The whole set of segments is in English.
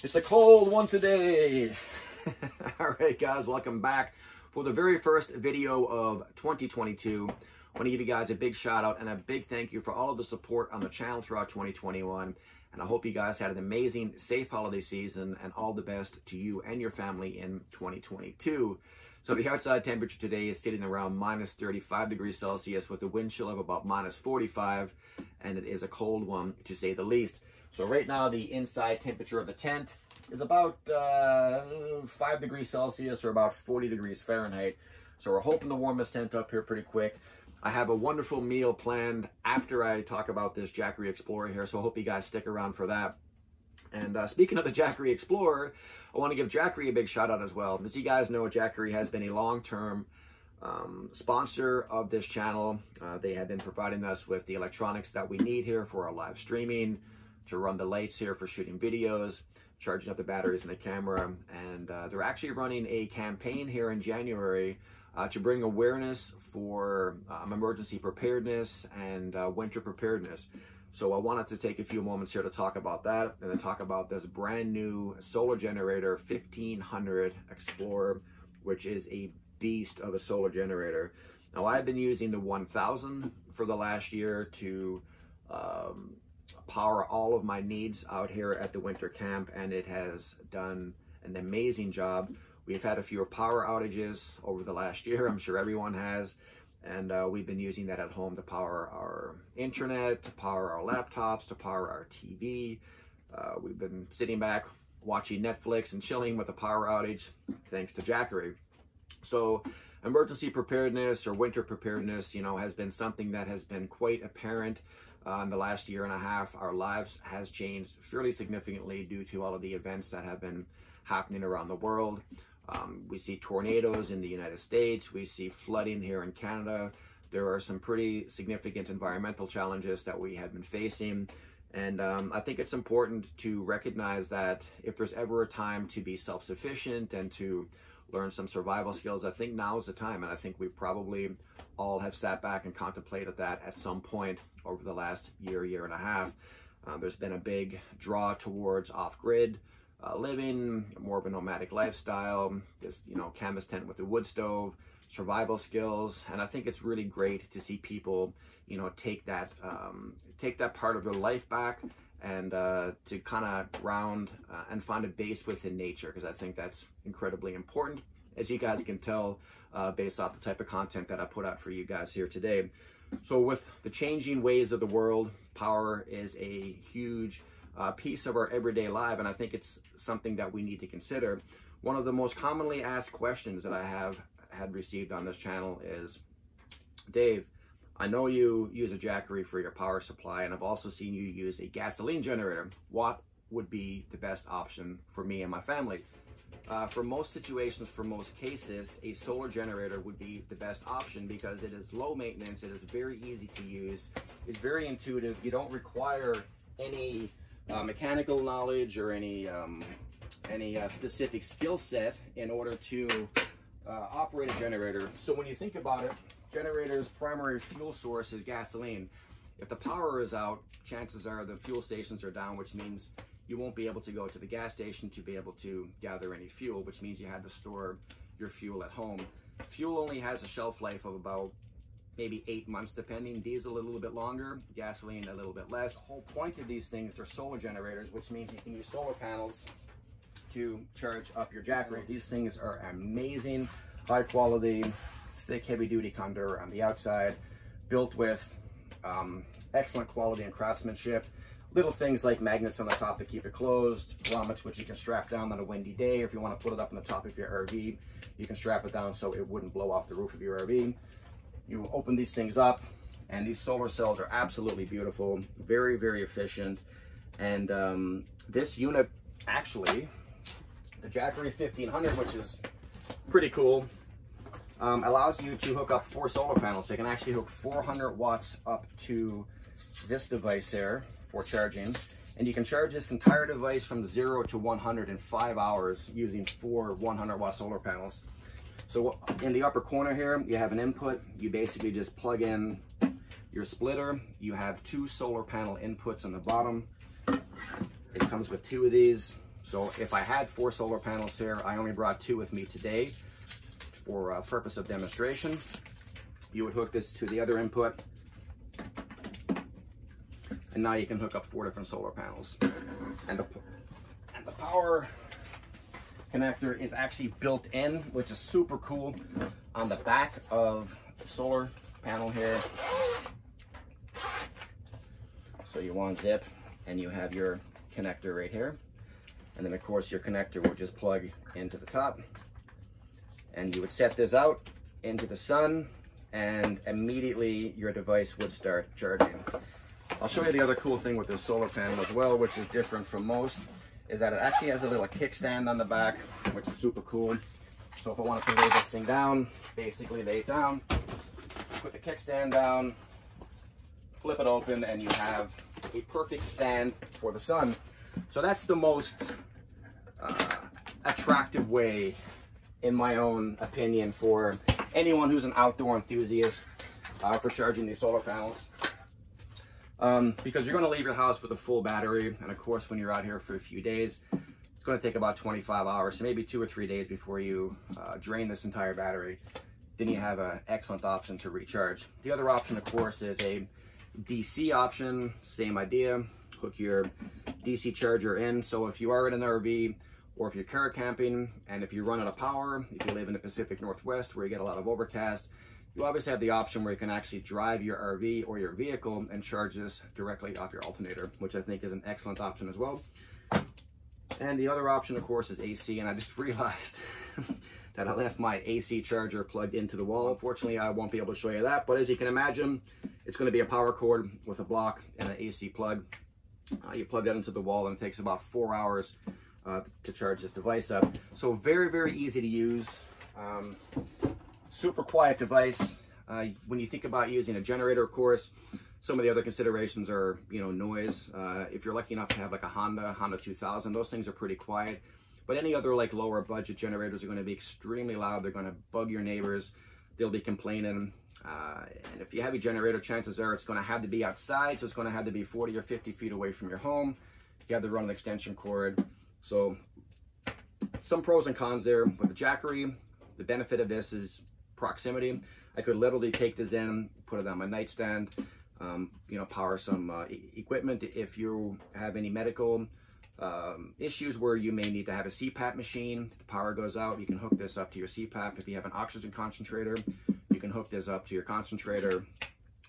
It's a cold one today. All right, guys, welcome back for the very first video of 2022. I want to give you guys a big shout out and a big thank you for all of the support on the channel throughout 2021. And I hope you guys had an amazing, safe holiday season, and all the best to you and your family in 2022. So the outside temperature today is sitting around minus 35 degrees Celsius with a wind chill of about minus 45, and it is a cold one to say the least. So right now the inside temperature of the tent is about 5 degrees Celsius or about 40 degrees Fahrenheit. So we're hoping to warm this tent up here pretty quick. I have a wonderful meal planned after I talk about this Jackery Explorer here, so I hope you guys stick around for that. And speaking of the Jackery Explorer, I want to give Jackery a big shout out as well. As you guys know, Jackery has been a long-term sponsor of this channel. They have been providing us with the electronics that we need here for our live streaming, to run the lights here for shooting videos, charging up the batteries in the camera. And they're actually running a campaign here in January to bring awareness for emergency preparedness and winter preparedness. So I wanted to take a few moments here to talk about that and to talk about this brand new solar generator 1500 Explorer, which is a beast of a solar generator. Now, I've been using the 1000 for the last year to power all of my needs out here at the winter camp, and it has done an amazing job. We've had a few power outages over the last year. I'm sure everyone has. And we've been using that at home to power our internet, to power our laptops, to power our TV. We've been sitting back watching Netflix and chilling with a power outage thanks to Jackery. So emergency preparedness or winter preparedness, you know, has been something that has been quite apparent in the last year and a half. Our lives has changed fairly significantly due to all of the events that have been happening around the world. We see tornadoes in the United States. We see flooding here in Canada. There are some pretty significant environmental challenges that we have been facing. And I think it's important to recognize that if there's ever a time to be self-sufficient and to learn some survival skills, I think now is the time. And I think we probably all have sat back and contemplated that at some point over the last year and a half. There's been a big draw towards off-grid living, more of a nomadic lifestyle, this, you know, canvas tent with a wood stove, survival skills. And I think it's really great to see people, you know, take that part of their life back and to kind of ground and find a base within nature, because I think that's incredibly important, as you guys can tell based off the type of content that I put out for you guys here today. So with the changing ways of the world, power is a huge piece of our everyday life, and I think it's something that we need to consider. One of the most commonly asked questions that I have had received on this channel is, Dave, I know you use a Jackery for your power supply, and I've also seen you use a gasoline generator. What would be the best option for me and my family? For most situations, for most cases, a solar generator would be the best option because it is low maintenance, it is very easy to use, it's very intuitive. You don't require any mechanical knowledge or any specific skill set in order to operate a generator. So when you think about it, generator's primary fuel source is gasoline. If the power is out, chances are the fuel stations are down, which means you won't be able to go to the gas station to be able to gather any fuel, which means you had to store your fuel at home. Fuel only has a shelf life of about maybe 8 months, depending. Diesel a little bit longer, gasoline a little bit less. The whole point of these things, they're solar generators, which means you can use solar panels to charge up your Jackeries. These things are amazing, high quality, thick, heavy duty conduit on the outside, built with excellent quality and craftsmanship. Little things like magnets on the top to keep it closed, grommets which you can strap down on a windy day, or if you want to put it up on the top of your RV, you can strap it down so it wouldn't blow off the roof of your RV. You open these things up, and these solar cells are absolutely beautiful, very, very efficient. And this unit, actually, the Jackery 1500, which is pretty cool, allows you to hook up 4 solar panels. So you can actually hook 400 watts up to this device there for charging. And you can charge this entire device from 0 to 100 in 5 hours using 4 100-watt solar panels. So in the upper corner here, you have an input. You basically just plug in your splitter. You have 2 solar panel inputs on the bottom. It comes with 2 of these. So if I had 4 solar panels here, I only brought 2 with me today for purpose of demonstration. You would hook this to the other input, and now you can hook up 4 different solar panels. And the power connector is actually built in, which is super cool, on the back of the solar panel here. So you unzip and you have your connector right here. And then of course your connector will just plug into the top. And you would set this out into the sun and immediately your device would start charging. I'll show you the other cool thing with this solar panel as well, which is different from most, is that it actually has a little kickstand on the back, which is super cool. So if I want to lay this thing down, basically lay it down, put the kickstand down, flip it open, and you have a perfect stand for the sun. So that's the most attractive way, in my own opinion, for anyone who's an outdoor enthusiast for charging these solar panels. Because you're going to leave your house with a full battery, and of course when you're out here for a few days, it's going to take about 25 hours, so maybe 2 or 3 days before you drain this entire battery. Then you have an excellent option to recharge. The other option, of course, is a DC option. Same idea, hook your DC charger in. So if you are in an RV, or if you're car camping, and if you run out of power, if you live in the Pacific Northwest where you get a lot of overcast, you obviously have the option where you can actually drive your RV or your vehicle and charge this directly off your alternator, which I think is an excellent option as well. And the other option, of course, is AC, and I just realized that I left my AC charger plugged into the wall. Unfortunately, I won't be able to show you that, but as you can imagine, it's going to be a power cord with a block and an AC plug. You plug that into the wall, and it takes about 4 hours to charge this device up. So very, very easy to use. Super quiet device. When you think about using a generator, of course, some of the other considerations are, you know, noise. If you're lucky enough to have like a Honda 2000, those things are pretty quiet. But any other like lower budget generators are going to be extremely loud. They're going to bug your neighbors. They'll be complaining. And if you have a generator, chances are it's going to have to be outside. So it's going to have to be 40 or 50 feet away from your home. You have to run an extension cord. So some pros and cons there. With the Jackery, the benefit of this is proximity. I could literally take this in, put it on my nightstand, you know, power some equipment. If you have any medical issues where you may need to have a CPAP machine, if the power goes out, you can hook this up to your CPAP. If you have an oxygen concentrator, you can hook this up to your concentrator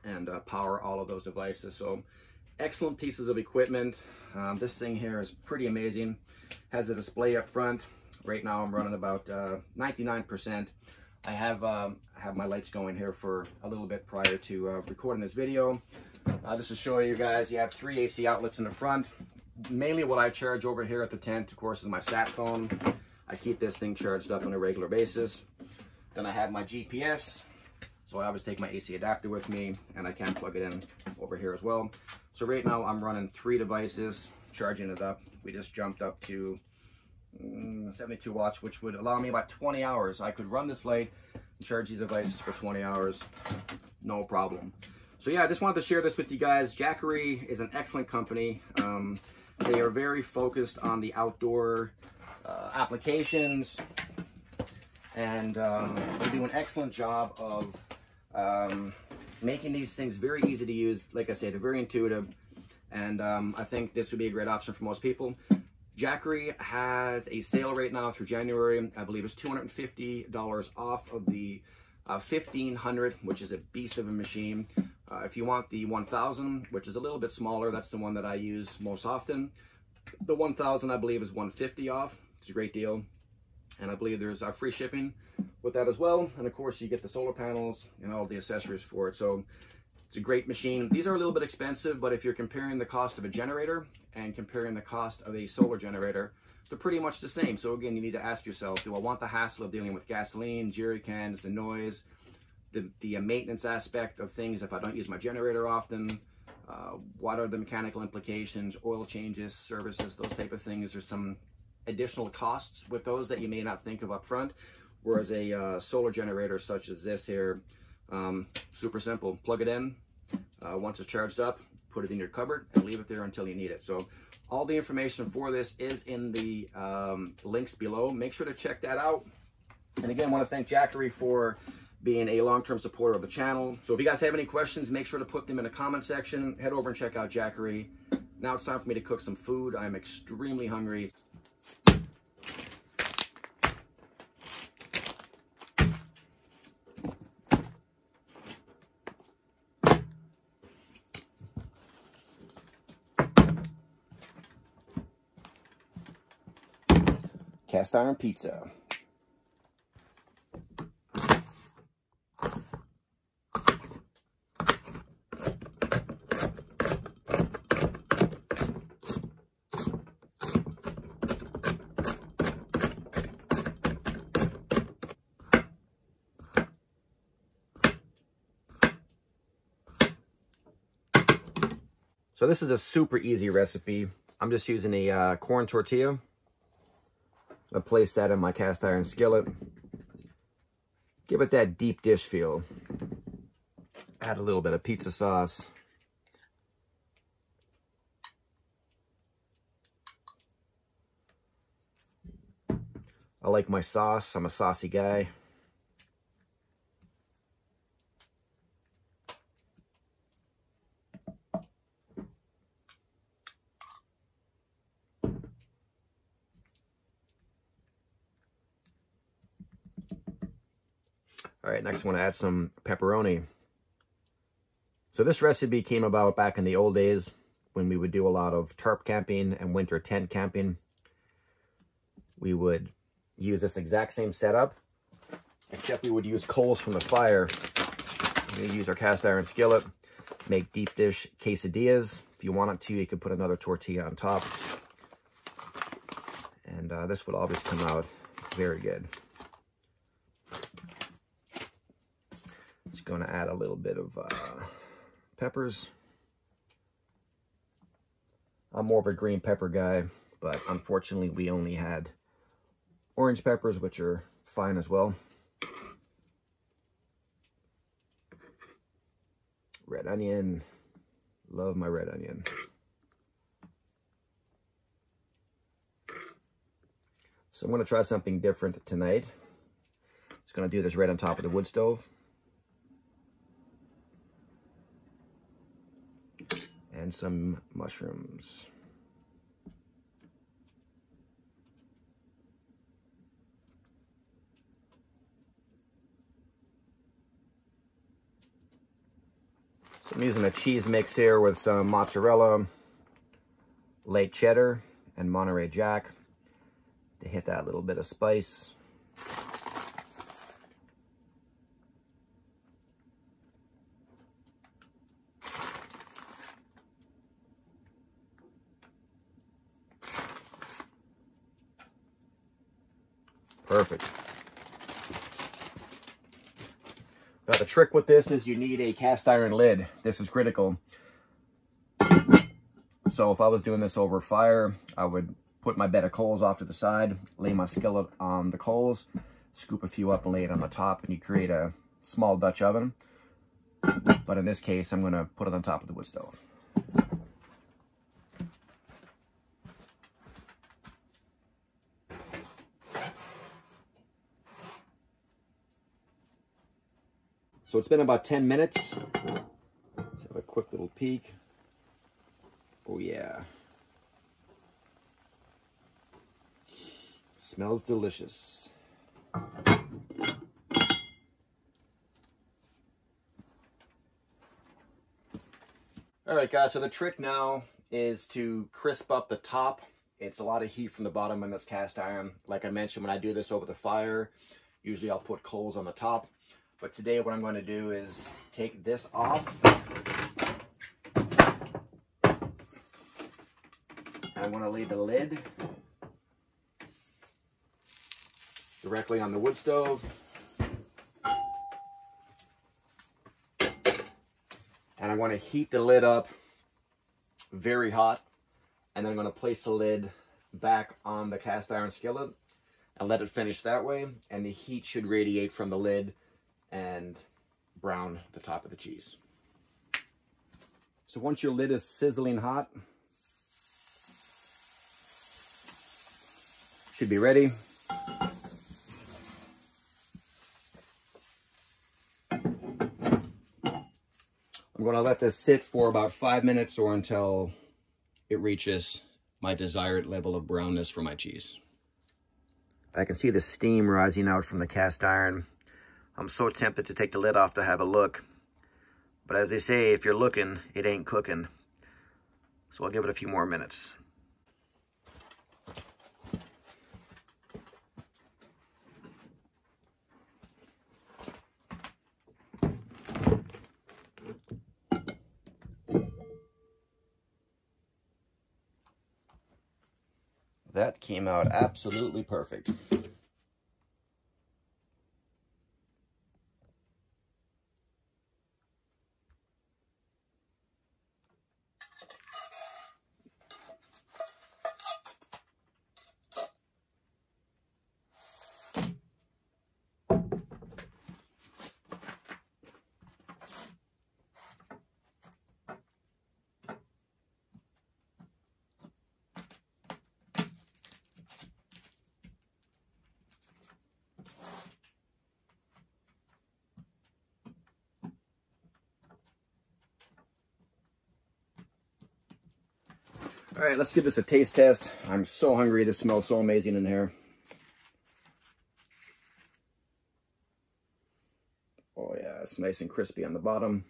and power all of those devices. So excellent pieces of equipment. This thing here is pretty amazing. Has a display up front. Right now I'm running about 99%. I have my lights going here for a little bit prior to recording this video. Just to show you guys, you have 3 AC outlets in the front. Mainly what I charge over here at the tent, of course, is my sat phone. I keep this thing charged up on a regular basis. Then I have my GPS. So I always take my AC adapter with me, and I can plug it in over here as well. So right now I'm running 3 devices, charging it up. We just jumped up to 72 watts, which would allow me about 20 hours. I could run this light and charge these devices for 20 hours, no problem. So yeah, I just wanted to share this with you guys. Jackery is an excellent company. They are very focused on the outdoor applications, and they do an excellent job of making these things very easy to use. Like I say, they're very intuitive, and I think this would be a great option for most people. Jackery has a sale right now through January. I believe it's $250 off of the 1500, which is a beast of a machine. If you want the 1000, which is a little bit smaller, that's the one that I use most often. The 1000, I believe, is $150 off. It's a great deal. And I believe there's free shipping with that as well. And of course, you get the solar panels and all the accessories for it. So it's a great machine. These are a little bit expensive, but if you're comparing the cost of a generator and comparing the cost of a solar generator, they're pretty much the same. So again, you need to ask yourself, do I want the hassle of dealing with gasoline, jerry cans, the noise, the maintenance aspect of things if I don't use my generator often? What are the mechanical implications, oil changes, services, those type of things? There's some additional costs with those that you may not think of up front. Whereas a solar generator such as this here, super simple. Plug it in. Once it's charged up, put it in your cupboard, and leave it there until you need it. So all the information for this is in the links below. Make sure to check that out. And again, I want to thank Jackery for being a long-term supporter of the channel. So if you guys have any questions, make sure to put them in the comment section. Head over and check out Jackery. Now it's time for me to cook some food. I'm extremely hungry. Cast iron pizza. So this is a super easy recipe. I'm just using a corn tortilla. I place that in my cast iron skillet. Give it that deep dish feel. Add a little bit of pizza sauce. I like my sauce. I'm a saucy guy. All right, next I want to add some pepperoni. So this recipe came about back in the old days when we would do a lot of tarp camping and winter tent camping. We would use this exact same setup, except we would use coals from the fire. We use our cast iron skillet, make deep dish quesadillas. If you wanted to, you could put another tortilla on top. And this would always come out very good. Just going to add a little bit of peppers. I'm more of a green pepper guy, but unfortunately we only had orange peppers, which are fine as well. Red onion. Love my red onion. So I'm going to try something different tonight. Just going to do this right on top of the wood stove. And some mushrooms. So I'm using a cheese mix here with some mozzarella, late cheddar, and Monterey Jack to hit that little bit of spice. Perfect. Now the trick with this is you need a cast iron lid. This is critical. So if I was doing this over fire, I would put my bed of coals off to the side, lay my skillet on the coals, scoop a few up and lay it on the top, and you create a small Dutch oven. But in this case, I'm going to put it on top of the wood stove. So it's been about 10 minutes. Let's have a quick little peek. Oh yeah. Smells delicious. All right, guys, so the trick now is to crisp up the top. It's a lot of heat from the bottom in this cast iron. Like I mentioned, when I do this over the fire, usually I'll put coals on the top. But today what I'm going to do is take this off. And I'm going to lay the lid directly on the wood stove. And I'm going to heat the lid up very hot. And then I'm going to place the lid back on the cast iron skillet and let it finish that way. And the heat should radiate from the lid and brown the top of the cheese. So once your lid is sizzling hot, should be ready. I'm going to let this sit for about 5 minutes or until it reaches my desired level of brownness for my cheese. I can see the steam rising out from the cast iron. I'm so tempted to take the lid off to have a look. But as they say, if you're looking, it ain't cooking. So I'll give it a few more minutes. That came out absolutely perfect. All right, let's give this a taste test. I'm so hungry. This smells so amazing in here. Oh yeah, it's nice and crispy on the bottom.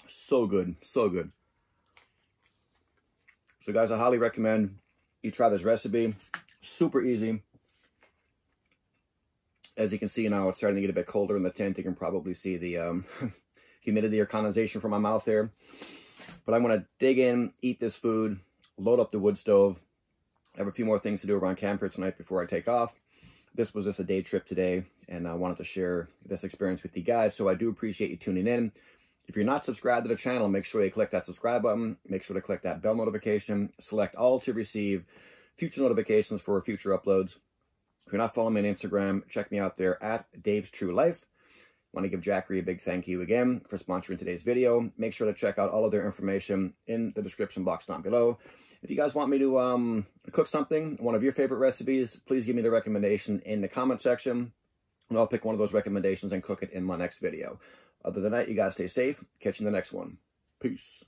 So good, so good. So guys, I highly recommend you try this recipe. Super easy. As you can see now, it's starting to get a bit colder in the tent. You can probably see the humidity or condensation from my mouth there. But I'm going to dig in, eat this food, load up the wood stove. I have a few more things to do around camp here tonight before I take off. This was just a day trip today, and I wanted to share this experience with you guys. So I do appreciate you tuning in. If you're not subscribed to the channel, make sure you click that subscribe button. Make sure to click that bell notification. Select all to receive future notifications for future uploads. If you're not following me on Instagram, check me out there at Dave's True Life. I want to give Jackery a big thank you again for sponsoring today's video. Make sure to check out all of their information in the description box down below. If you guys want me to cook something, one of your favorite recipes, please give me the recommendation in the comment section, and I'll pick one of those recommendations and cook it in my next video. Other than that, you guys stay safe. Catch you in the next one. Peace.